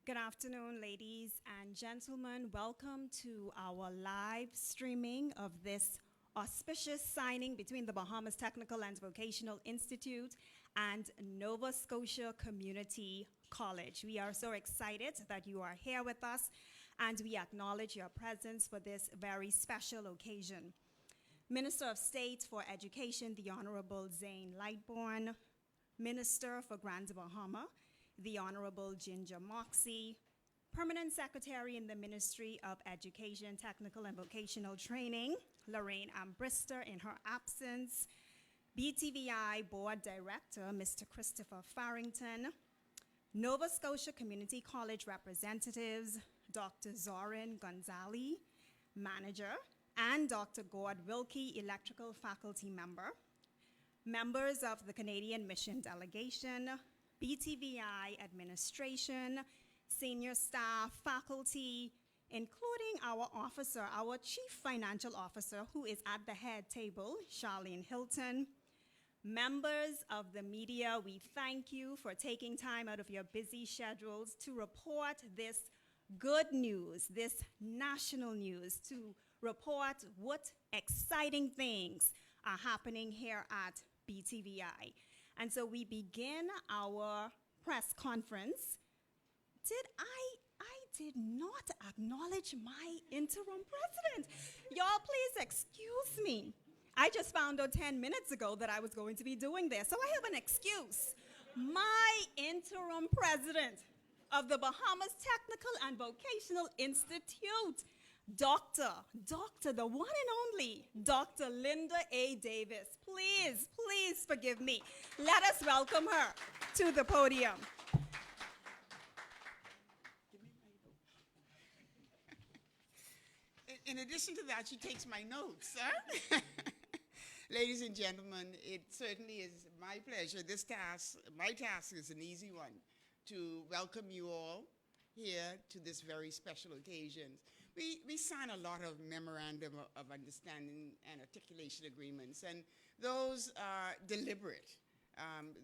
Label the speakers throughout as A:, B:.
A: Good afternoon, ladies and gentlemen. Welcome to our live streaming of this auspicious signing between the Bahamas Technical and Vocational Institute and Nova Scotia Community College. We are so excited that you are here with us, and we acknowledge your presence for this very special occasion. Minister of State for Education, the Honorable Zane Lightbourne, Minister for Grand Bahama, the Honorable Ginger Moxie, Permanent Secretary in the Ministry of Education, Technical and Vocational Training, Lorraine Ambrister in her absence, BTVI Board Director, Mr. Christopher Farrington, Nova Scotia Community College representatives, Dr. Zorin Gonzalez, Manager, and Dr. Gord Wilkie, Electrical Faculty Member, members of the Canadian Mission Delegation, BTVI administration, senior staff, faculty, including our officer, our chief financial officer, who is at the head table, Charlene Hilton. Members of the media, we thank you for taking time out of your busy schedules to report this good news, this national news, to report what exciting things are happening here at BTVI. And so we begin our press conference. I did not acknowledge my interim president. Y'all, please excuse me. I just found out 10 minutes ago that I was going to be doing this, so I have an excuse. My interim president of the Bahamas Technical and Vocational Institute, Dr., the one and only, Dr. Linda A. Davis. Please forgive me. Let us welcome her to the podium.
B: In addition to that, she takes my notes. Huh? Ladies and gentlemen, it certainly is my pleasure. My task is an easy one, to welcome you all here to this very special occasion. We sign a lot of memorandum of understanding and articulation agreements, and those are deliberate.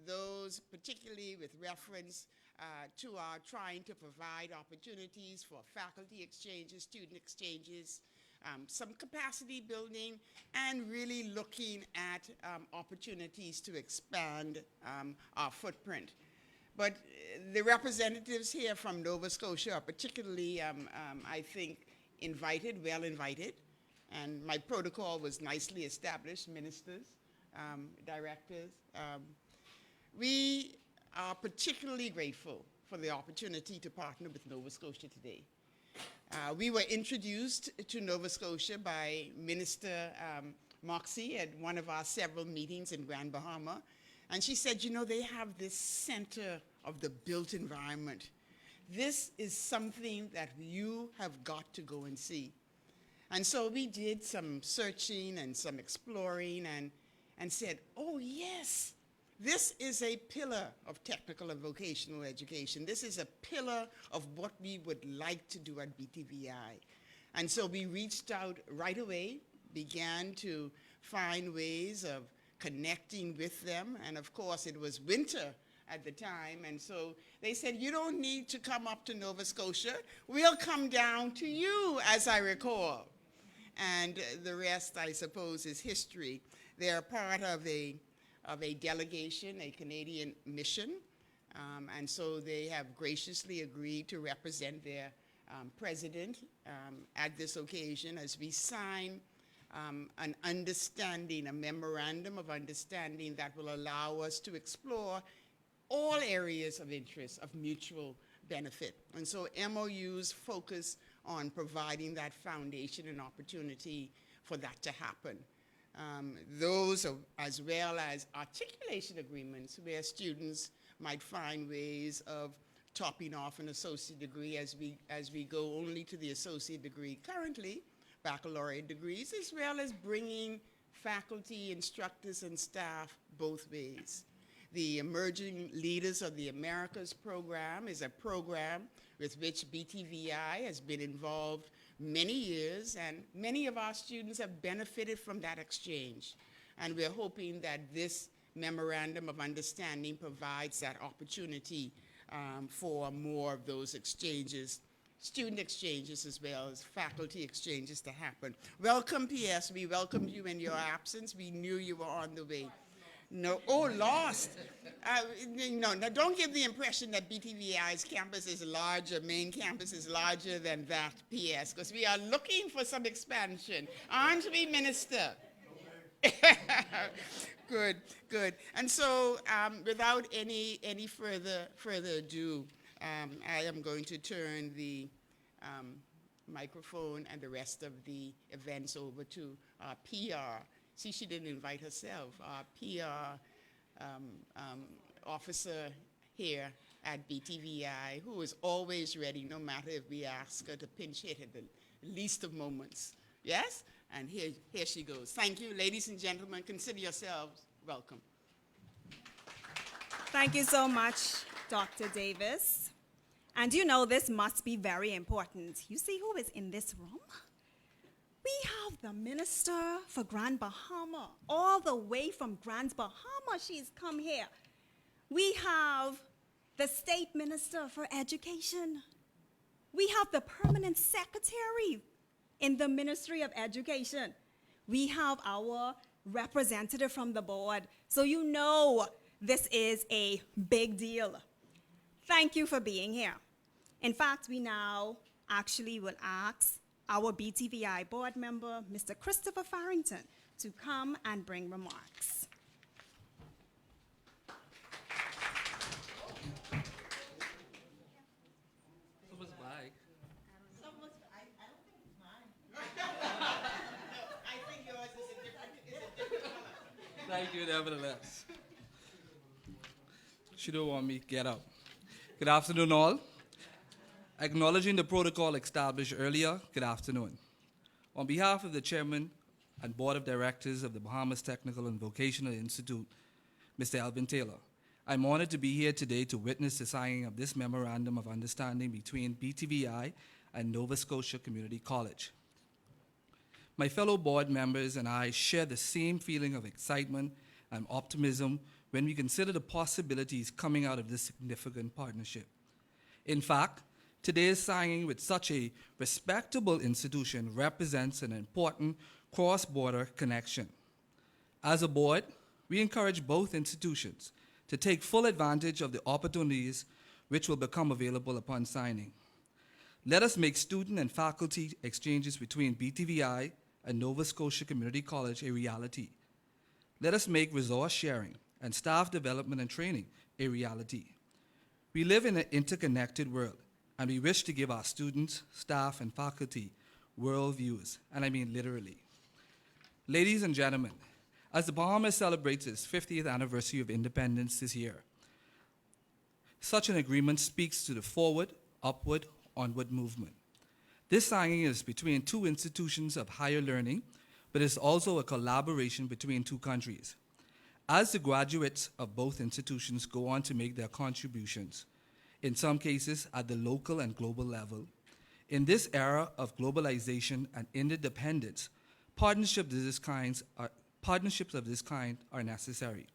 B: Those particularly with reference to our trying to provide opportunities for faculty exchanges, student exchanges, some capacity building, and really looking at opportunities to expand our footprint. But the representatives here from Nova Scotia are particularly, I think, well invited, and my protocol was nicely established, ministers, directors. We are particularly grateful for the opportunity to partner with Nova Scotia today. We were introduced to Nova Scotia by Minister Moxie at one of our several meetings in Grand Bahama, and she said, you know, they have this center of the built environment. This is something that you have got to go and see. And so we did some searching and some exploring and said, oh yes, this is a pillar of technical and vocational education. This is a pillar of what we would like to do at BTVI. And so we reached out right away, began to find ways of connecting with them. And of course, it was winter at the time, and so they said, you don't need to come up to Nova Scotia. We'll come down to you, as I recall. And the rest, I suppose, is history. They're part of a delegation, a Canadian mission, and so they have graciously agreed to represent their president at this occasion as we sign an understanding, a memorandum of understanding that will allow us to explore all areas of interest, of mutual benefit. And so MOUs focus on providing that foundation and opportunity for that to happen. Those are, as well as articulation agreements where students might find ways of topping off an associate degree as we go only to the associate degree currently, baccalaureate degrees, as well as bringing faculty, instructors, and staff both ways. The Emerging Leaders of the Americas program is a program with which BTVI has been involved many years, and many of our students have benefited from that exchange. And we're hoping that this memorandum of understanding provides that opportunity for more of those exchanges, student exchanges as well as faculty exchanges to happen. Welcome, PS. We welcomed you in your absence. We knew you were on the way. No, oh, lost. No, now don't give the impression that BTVI's campus is larger, main campus is larger than that, PS, because we are looking for some expansion. Aren't we, Minister? Good, good. And so without any further ado, I am going to turn the microphone and the rest of the events over to our PR. See, she didn't invite herself. Our PR officer here at BTVI, who is always ready, no matter if we ask her to pinch hit at the least of moments. Yes? And here she goes. Thank you, ladies and gentlemen. Consider yourselves welcome.
A: Thank you so much, Dr. Davis. And you know this must be very important. You see who is in this room? We have the Minister for Grand Bahama, all the way from Grand Bahama, she's come here. We have the State Minister for Education. We have the Permanent Secretary in the Ministry of Education. We have our representative from the board. So you know this is a big deal. Thank you for being here. In fact, we now actually will ask our BTVI board member, Mr. Christopher Farrington, to come and bring remarks.
C: Someone's bag.
B: I don't think it's mine. No, I think yours is a different color.
C: Thank you, nevertheless. She don't want me. Get up. Good afternoon, all. Acknowledging the protocol established earlier, good afternoon. On behalf of the Chairman and Board of Directors of the Bahamas Technical and Vocational Institute, Mr. Alvin Taylor, I'm honored to be here today to witness the signing of this Memorandum of Understanding between BTVI and Nova Scotia Community College. My fellow board members and I share the same feeling of excitement and optimism when we consider the possibilities coming out of this significant partnership. In fact, today's signing with such a respectable institution represents an important cross-border connection. As a board, we encourage both institutions to take full advantage of the opportunities which will become available upon signing. Let us make student and faculty exchanges between BTVI and Nova Scotia Community College a reality. Let us make resource sharing and staff development and training a reality. We live in an interconnected world, and we wish to give our students, staff, and faculty world views, and I mean literally. Ladies and gentlemen, as the Bahamas celebrates its 50th anniversary of independence this year, such an agreement speaks to the forward, upward, onward movement. This signing is between two institutions of higher learning, but it's also a collaboration between two countries. As the graduates of both institutions go on to make their contributions, in some cases at the local and global level, in this era of globalization and interdependence, partnerships of this kind are necessary.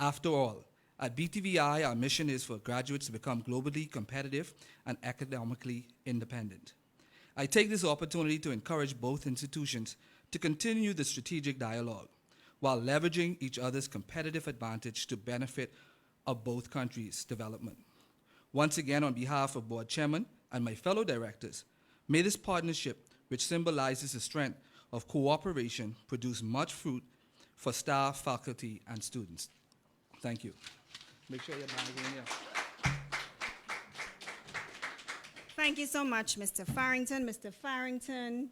C: After all, at BTVI, our mission is for graduates to become globally competitive and economically independent. I take this opportunity to encourage both institutions to continue the strategic dialogue while leveraging each other's competitive advantage to benefit of both countries' development. Once again, on behalf of Board Chairman and my fellow directors, may this partnership, which symbolizes the strength of cooperation, produce much fruit for staff, faculty, and students. Thank you. Make sure your bag is in here.
A: Thank you so much, Mr. Farrington. Mr. Farrington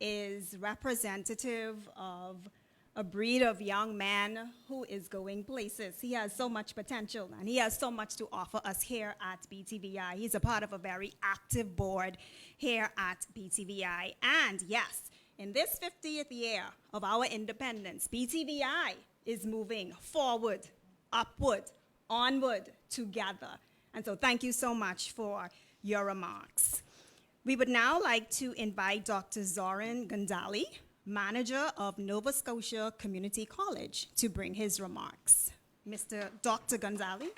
A: is representative of a breed of young man who is going places. He has so much potential, and he has so much to offer us here at BTVI. He's a part of a very active board here at BTVI. And yes, in this 50th year of our independence, BTVI is moving forward, upward, onward, together. And so thank you so much for your remarks. We would now like to invite Dr. Zoran Gondali, manager of Nova Scotia Community College, to bring his remarks. Dr. Gonzalez.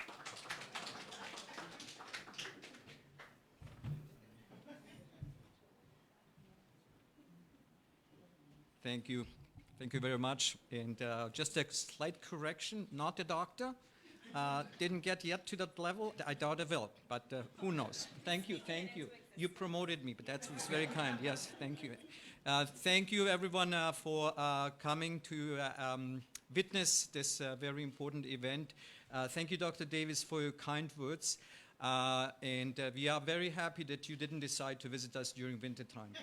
D: Thank you. Thank you very much. And just a slight correction, not a doctor. Didn't get yet to that level. I doubt I will, but who knows? Thank you, thank you. You promoted me, but that was very kind. Yes, thank you. Thank you, everyone, for coming to witness this very important event. Thank you, Dr. Davis, for your kind words. And we are very happy that you didn't decide to visit us during winter time.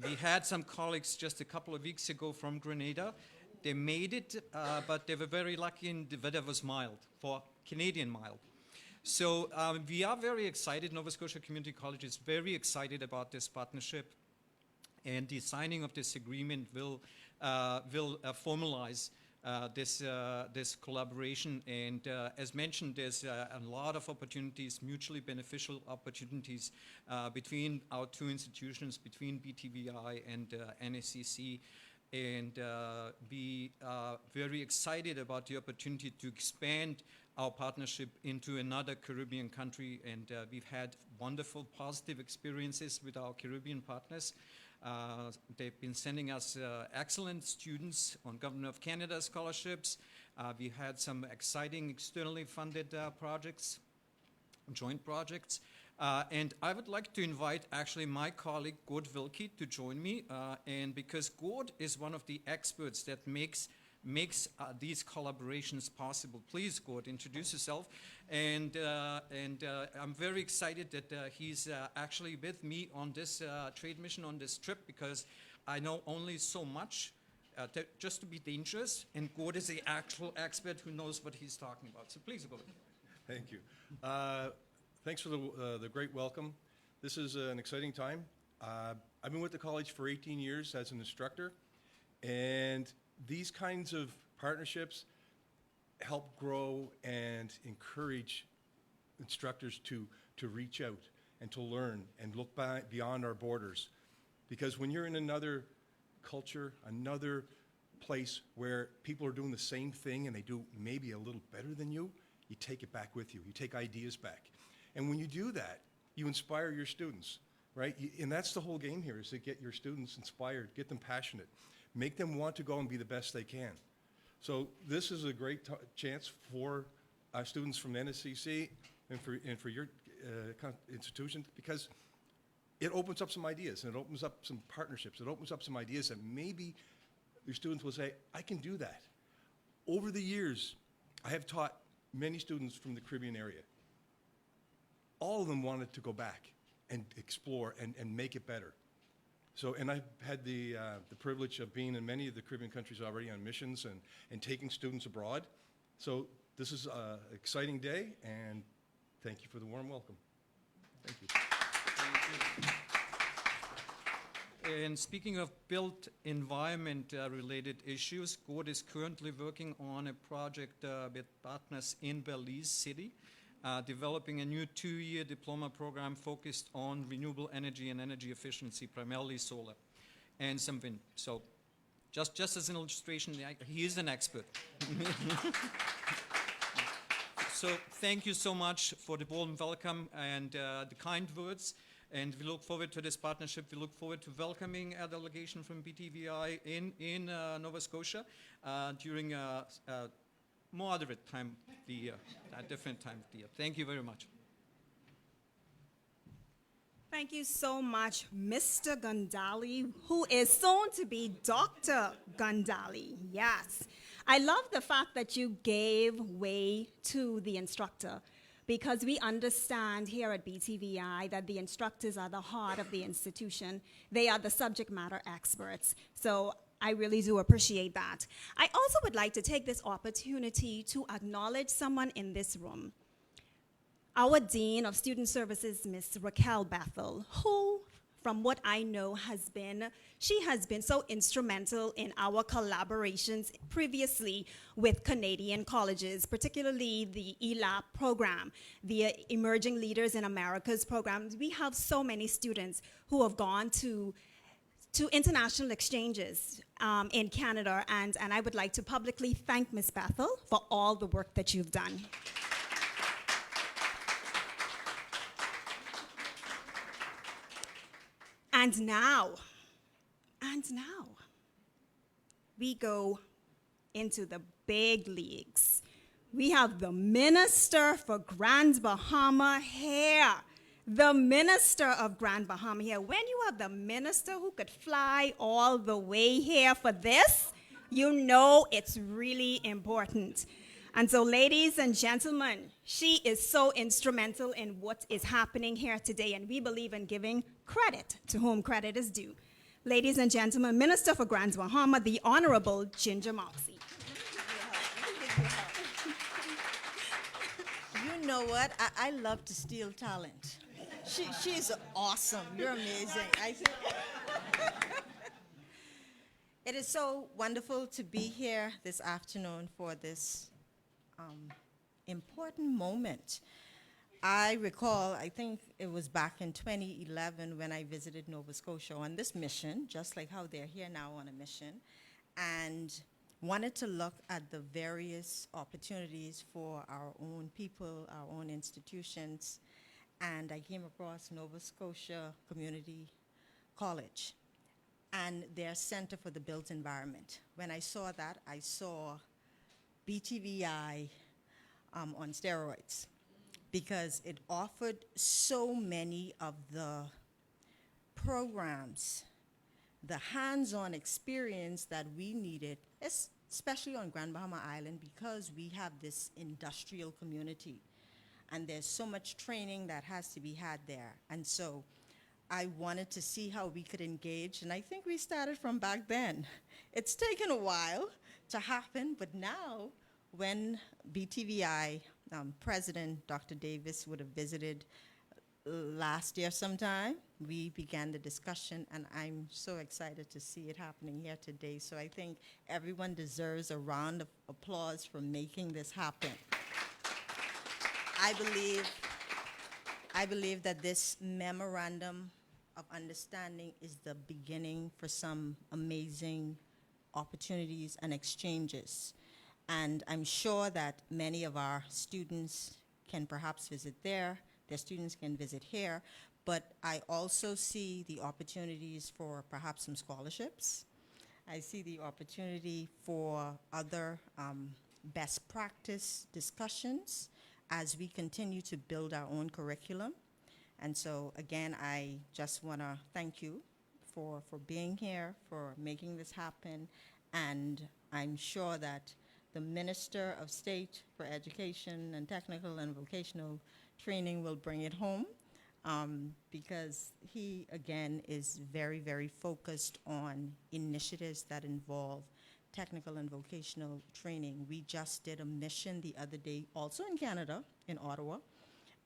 D: We had some colleagues just a couple of weeks ago from Grenada. They made it, but they were very lucky and the weather was mild, for Canadian mild. So we are very excited. Nova Scotia Community College is very excited about this partnership, and the signing of this agreement will formalize this collaboration. And as mentioned, there's a lot of opportunities, mutually beneficial opportunities between our two institutions, between BTVI and NSCC. And we are very excited about the opportunity to expand our partnership into another Caribbean country. And we've had wonderful, positive experiences with our Caribbean partners. They've been sending us excellent students on Government of Canada scholarships. We had some exciting externally funded projects, joint projects. And I would like to invite actually my colleague Gord Wilkie to join me. And because Gord is one of the experts that makes these collaborations possible. Please, Gord, introduce yourself. And I'm very excited that he's actually with me on this trade mission, on this trip, because I know only so much just to be dangerous, and Gord is the actual expert who knows what he's talking about. So please, Gord.
E: Thank you. Thanks for the great welcome. This is an exciting time. I've been with the college for 18 years as an instructor, and these kinds of partnerships help grow and encourage instructors to reach out and to learn and look beyond our borders. Because when you're in another culture, another place where people are doing the same thing and they do maybe a little better than you, you take it back with you. You take ideas back. And when you do that, you inspire your students, right? And that's the whole game here, is to get your students inspired, get them passionate, make them want to go and be the best they can. So this is a great chance for students from the NSCC and for your institution, because it opens up some ideas, and it opens up some partnerships. It opens up some ideas that maybe your students will say, I can do that. Over the years, I have taught many students from the Caribbean area. All of them wanted to go back and explore and make it better. So, and I've had the privilege of being in many of the Caribbean countries already on missions and taking students abroad. So this is an exciting day, and thank you for the warm welcome. Thank you.
D: Thank you. And speaking of built environment related issues, Gord is currently working on a project with partners in Belize City, developing a new 2-year diploma program focused on renewable energy and energy efficiency, primarily solar and some wind. So just as an illustration, he is an expert. So thank you so much for the warm welcome and the kind words. And we look forward to this partnership. We look forward to welcoming a delegation from BTVI in Nova Scotia during moderate time of the year, a different time of the year. Thank you very much.
A: Thank you so much, Mr. Gandali, who is soon to be Dr. Gandali. Yes. I love the fact that you gave way to the instructor, because we understand here at BTVI that the instructors are the heart of the institution. They are the subject matter experts. So I really do appreciate that. I also would like to take this opportunity to acknowledge someone in this room. Our Dean of Student Services, Ms. Raquel Bethel, who, from what I know, she has been so instrumental in our collaborations previously with Canadian colleges, particularly the ELAP program, the Emerging Leaders in Americas program. We have so many students who have gone to international exchanges in Canada, and I would like to publicly thank Ms. Bethel for all the work that you've done. And now, we go into the big leagues. We have the Minister for Grand Bahama here. The Minister of Grand Bahama here. When you have the minister who could fly all the way here for this, you know it's really important. And so, ladies and gentlemen, she is so instrumental in what is happening here today, and we believe in giving credit to whom credit is due. Ladies and gentlemen, Minister for Grand Bahama, the Honorable Ginger Moxie.
F: You know what? I love to steal talent. She's awesome. You're amazing. It is so wonderful to be here this afternoon for this important moment. I recall, I think it was back in 2011 when I visited Nova Scotia on this mission, just like how they're here now on a mission, and wanted to look at the various opportunities for our own people, our own institutions, and I came across Nova Scotia Community College and their Center for the Built Environment. When I saw that, I saw BTVI on steroids, because it offered so many of the programs, the hands-on experience that we needed, especially on Grand Bahama Island, because we have this industrial community. And there's so much training that has to be had there. And so I wanted to see how we could engage, and I think we started from back then. It's taken a while to happen, but now when BTVI President Dr. Davis would have visited last year sometime, we began the discussion, and I'm so excited to see it happening here today. So I think everyone deserves a round of applause for making this happen. I believe that this memorandum of understanding is the beginning for some amazing opportunities and exchanges. And I'm sure that many of our students can perhaps visit there, their students can visit here, but I also see the opportunities for perhaps some scholarships. I see the opportunity for other best practice discussions as we continue to build our own curriculum. And so again, I just want to thank you for being here, for making this happen, and I'm sure that the Minister of State for Education and Technical and Vocational Training will bring it home, because he, again, is very, very focused on initiatives that involve technical and vocational training. We just did a mission the other day, also in Canada, in Ottawa,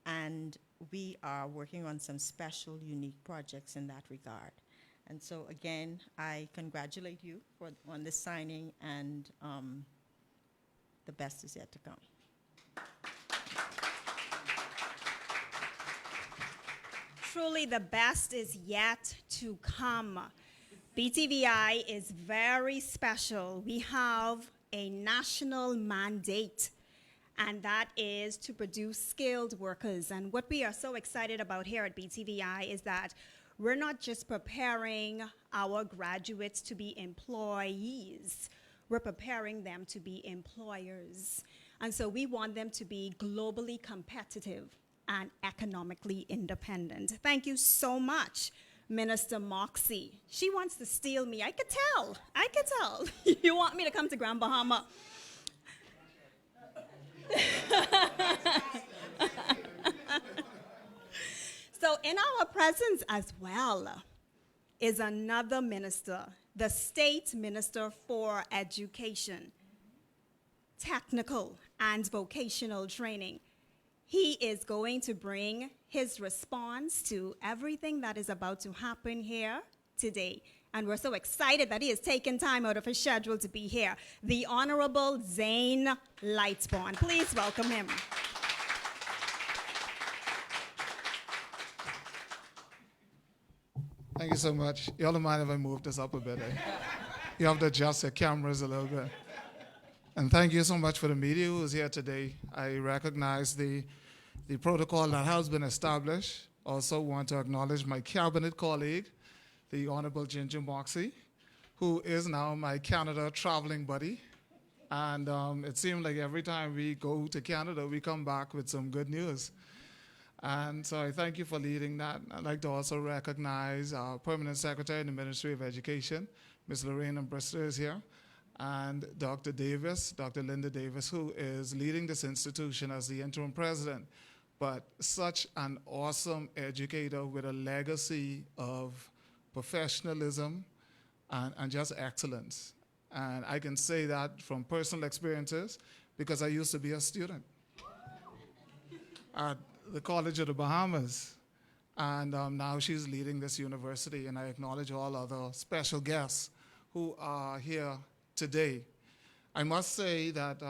F: and we are working on some special, unique projects in that regard. And so, again, I congratulate you on this signing, and the best is yet to come.
A: Truly, the best is yet to come. BTVI is very special. We have a national mandate, and that is to produce skilled workers. And what we are so excited about here at BTVI is that we're not just preparing our graduates to be employees, we're preparing them to be employers. And so we want them to be globally competitive and economically independent. Thank you so much, Minister Moxie. She wants to steal me. I could tell. You want me to come to Grand Bahama? So in our presence as well is another minister, the State Minister for Education, Technical and Vocational Training. He is going to bring his response to everything that is about to happen here today. And we're so excited that he has taken time out of his schedule to be here. The Honorable Zane Lightsborn. Please welcome him.
G: Thank you so much. You all don't mind if I move this up a bit? You have to adjust your cameras a little bit. And thank you so much for the media who is here today. I recognize the protocol that has been established. Also want to acknowledge my cabinet colleague, the Honorable Ginger Moxie, who is now my Canada traveling buddy. And it seemed like every time we go to Canada, we come back with some good news. And so I thank you for leading that. I'd like to also recognize our Permanent Secretary in the Ministry of Education, Ms. Lorraine Brister is here, and Dr. Davis, Dr. Linda Davis, who is leading this institution as the interim president, but such an awesome educator with a legacy of professionalism and just excellence. And I can say that from personal experiences because I used to be a student at the College of the Bahamas. And now she's leading this university, and I acknowledge all other special guests who are here today. I must say that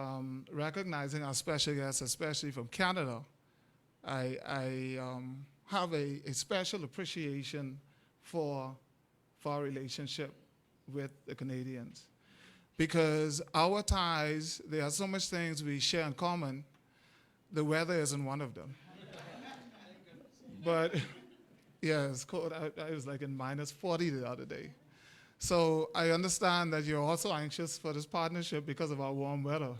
G: recognizing our special guests, especially from Canada, I have a special appreciation for our relationship with the Canadians. Because our ties, there are so much things we share in common. The weather isn't one of them. But yeah, it's cold. I was like in minus 40 the other day. So I understand that you're also anxious for this partnership because of our warm weather.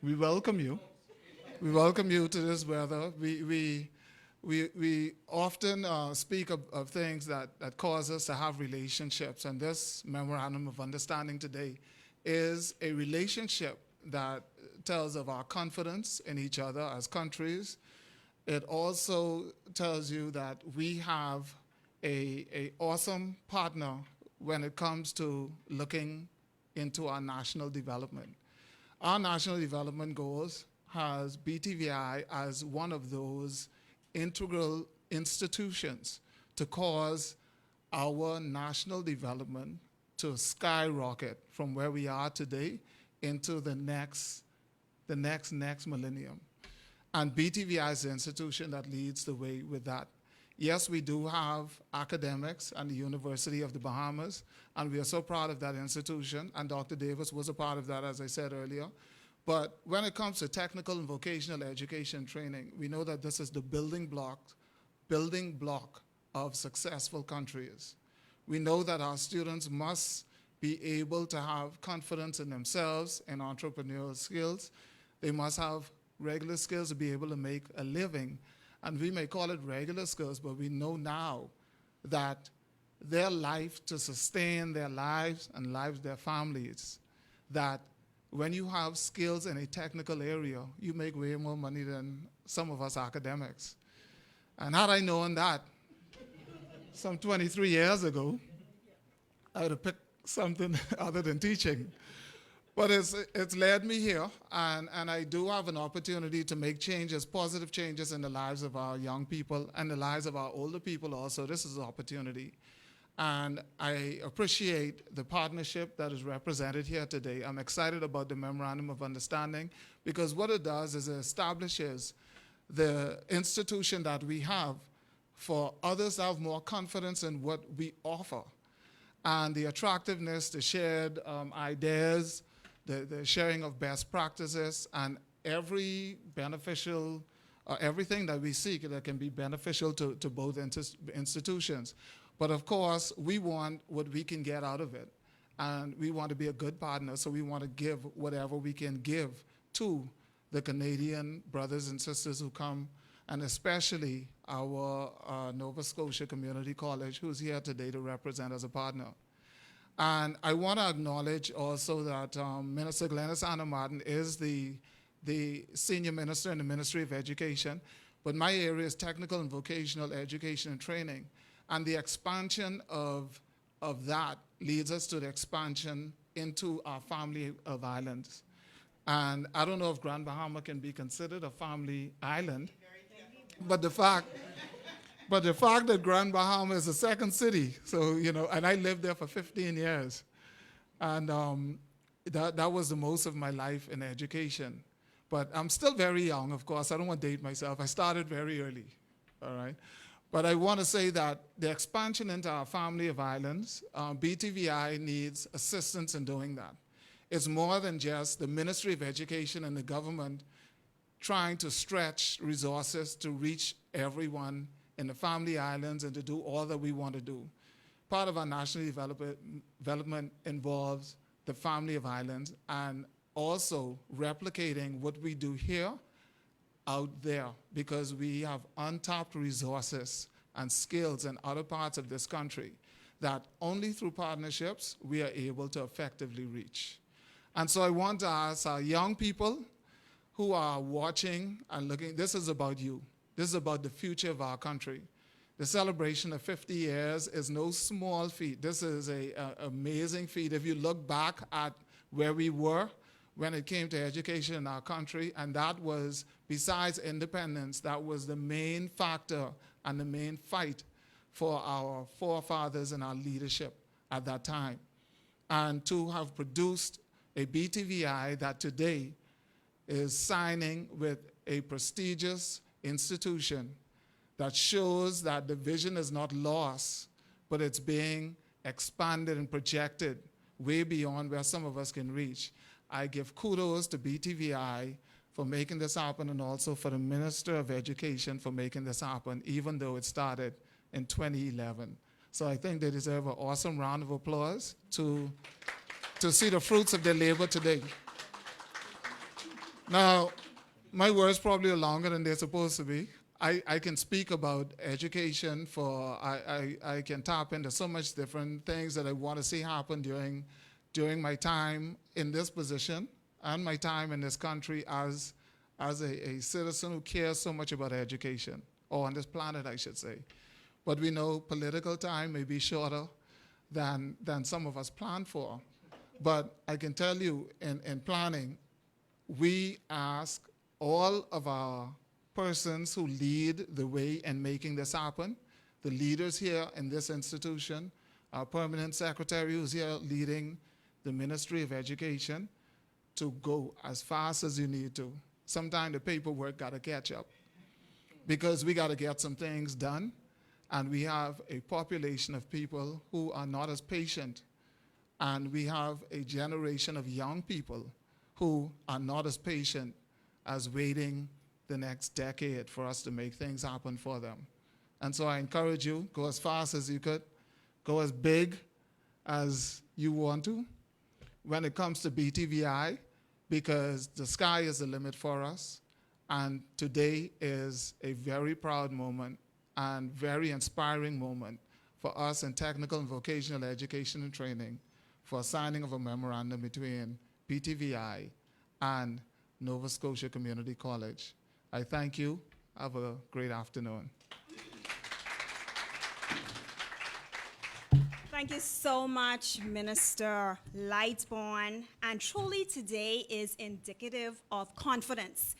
G: We welcome you. We welcome you to this weather. We often speak of things that cause us to have relationships, and this memorandum of understanding today is a relationship that tells of our confidence in each other as countries. It also tells you that we have a awesome partner when it comes to looking into our national development. Our national development goals has BTVI as one of those integral institutions to cause our national development to skyrocket from where we are today into the next millennium. And BTVI is the institution that leads the way with that. Yes, we do have academics and the University of the Bahamas, and we are so proud of that institution, and Dr. Davis was a part of that, as I said earlier. But when it comes to technical and vocational education training, we know that this is the building block of successful countries. We know that our students must be able to have confidence in themselves and entrepreneurial skills. They must have regular skills to be able to make a living. And we may call it regular skills, but we know now that their life to sustain their lives and lives of their families, that when you have skills in a technical area, you make way more money than some of us academics. And had I known that some 23 years ago, I would have picked something other than teaching. But it's led me here, and I do have an opportunity to make changes, positive changes in the lives of our young people and the lives of our older people also. This is an opportunity. And I appreciate the partnership that is represented here today. I'm excited about the Memorandum of Understanding because what it does is it establishes the institution that we have for others to have more confidence in what we offer. And the attractiveness, the shared ideas, the sharing of best practices, and every beneficial, everything that we seek that can be beneficial to both institutions. But of course, we want what we can get out of it. And we want to be a good partner, so we want to give whatever we can give to the Canadian brothers and sisters who come, and especially our Nova Scotia Community College, who's here today to represent as a partner. And I want to acknowledge also that Minister Glenys Anna Martin is the senior minister in the Ministry of Education, but my area is technical and vocational education and training. And the expansion of that leads us to the expansion into our family of islands. And I don't know if Grand Bahama can be considered a family island, but the fact that Grand Bahama is the second city, so, you know, and I lived there for 15 years. And that was the most of my life in education. But I'm still very young, of course. I don't want to date myself. I started very early, all right? But I want to say that the expansion into our family of islands, BTVI needs assistance in doing that. It's more than just the Ministry of Education and the government trying to stretch resources to reach everyone in the family islands and to do all that we want to do. part of our national development involves the family of islands and also replicating what we do here out there, because we have untapped resources and skills in other parts of this country that only through partnerships we are able to effectively reach. And so I want to ask our young people who are watching and looking, this is about you. This is about the future of our country. The celebration of 50 years is no small feat. This is an amazing feat. If you look back at where we were when it came to education in our country, and that was, besides independence, that was the main factor and the main fight for our forefathers and our leadership at that time. And to have produced a BTVI that today is signing with a prestigious institution that shows that the vision is not lost, but it's being expanded and projected way beyond where some of us can reach. I give kudos to BTVI for making this happen, and also for the Minister of Education for making this happen, even though it started in 2011. So I think they deserve an awesome round of applause to see the fruits of their labor today. Now, my words probably are longer than they're supposed to be. I can speak about education I can tap into so much different things that I want to see happen during my time in this position and my time in this country as a citizen who cares so much about education, or on this planet, I should say. But we know political time may be shorter than some of us plan for. But I can tell you, in planning, we ask all of our persons who lead the way in making this happen, the leaders here in this institution, our permanent secretary who's here leading the Ministry of Education, to go as fast as you need to. Sometimes the paperwork got to catch up, because we got to get some things done, and we have a population of people who are not as patient, and we have a generation of young people who are not as patient as waiting the next decade for us to make things happen for them. And so I encourage you, go as fast as you could, go as big as you want to when it comes to BTVI, because the sky is the limit for us. And today is a very proud moment and very inspiring moment for us in technical and vocational education and training for signing of a memorandum between BTVI and Nova Scotia Community College. I thank you. Have a great afternoon.
A: Thank you so much, Minister Lightbourne. And truly today is indicative of confidence.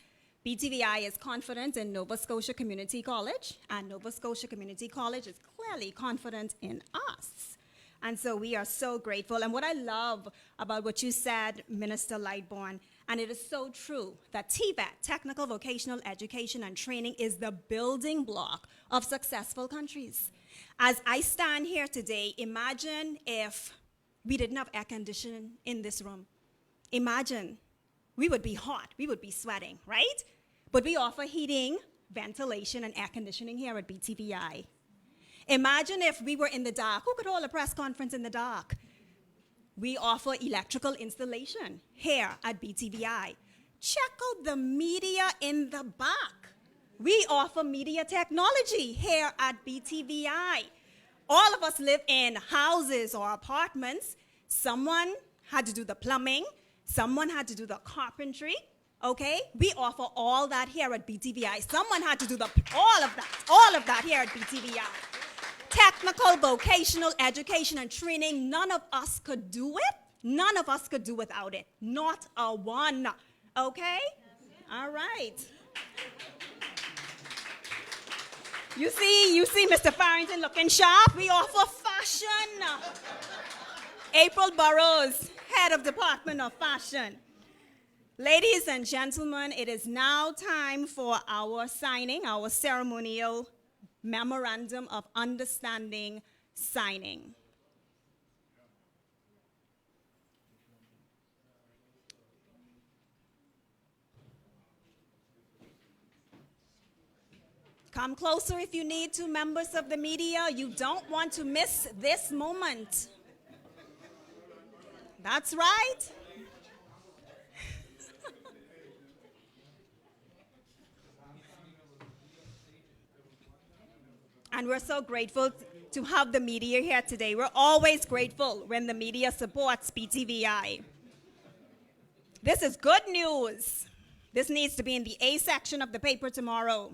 A: BTVI is confident in Nova Scotia Community College, and Nova Scotia Community College is clearly confident in us. And so we are so grateful. And what I love about what you said, Minister Lightbourne, and it is so true, that TVET, Technical Vocational Education and Training, is the building block of successful countries. As I stand here today, imagine if we didn't have air conditioning in this room. Imagine, we would be hot, we would be sweating, right? But we offer heating, ventilation, and air conditioning here at BTVI. Imagine if we were in the dark. Who could hold a press conference in the dark? We offer electrical installation here at BTVI. Check out the media in the back. We offer media technology here at BTVI. All of us live in houses or apartments. Someone had to do the plumbing. Someone had to do the carpentry. Okay? We offer all that here at BTVI. Someone had to do all of that here at BTVI. Technical, vocational education and training, none of us could do it. None of us could do without it. Not a one. Okay? All right. You see Mr. Farrington looking sharp? We offer fashion. April Burrows, Head of Department of Fashion. Ladies and gentlemen, it is now time for our signing, our ceremonial Memorandum of Understanding signing. Come closer if you need to, members of the media. You don't want to miss this moment. That's right. And we're so grateful to have the media here today. We're always grateful when the media supports BTVI. This is good news. This needs to be in the A section of the paper tomorrow.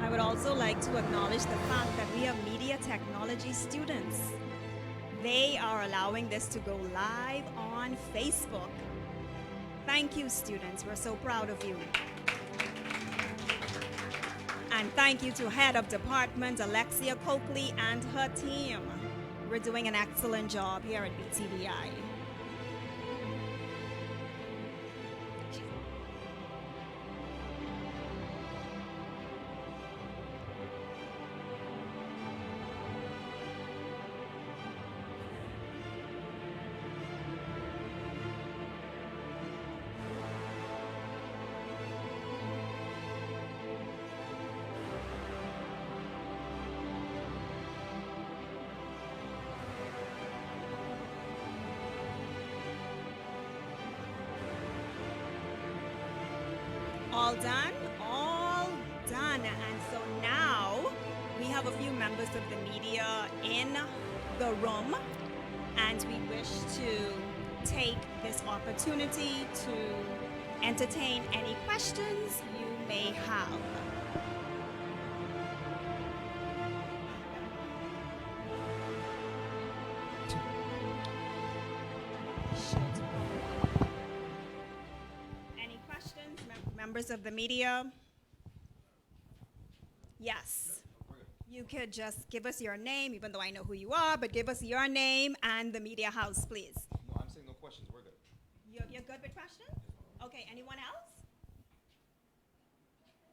A: I would also like to acknowledge the fact that we have media technology students. They are allowing this to go live on Facebook. Thank you, students. We're so proud of you. And thank you to Head of Department Alexia Coakley and her team. We're doing an excellent job here at BTVI. All done? All done. And so now we have a few members of the media in the room, and we wish to take this opportunity to entertain any questions you may have. Any questions, members of the media? Yes. You could just give us your name, even though I know who you are, but give us your name and the media house, please.
H: No, I'm saying no questions. We're good.
A: You're good with questions? Okay, anyone else?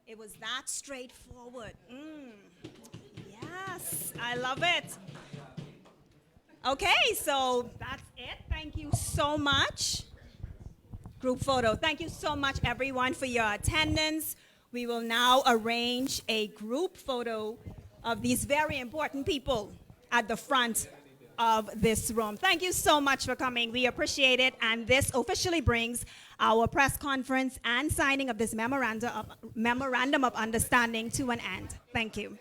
A: It was that straightforward. Yes, I love it. Okay, so that's it. Thank you so much. Group photo. Thank you so much, everyone, for your attendance. We will now arrange a group photo of these very important people at the front of this room. Thank you so much for coming. We appreciate it. And this officially brings our press conference and signing of this memorandum of understanding to an end. Thank you.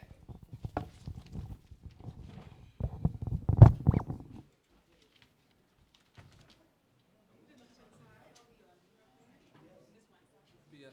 C: Yes.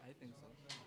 C: I think so.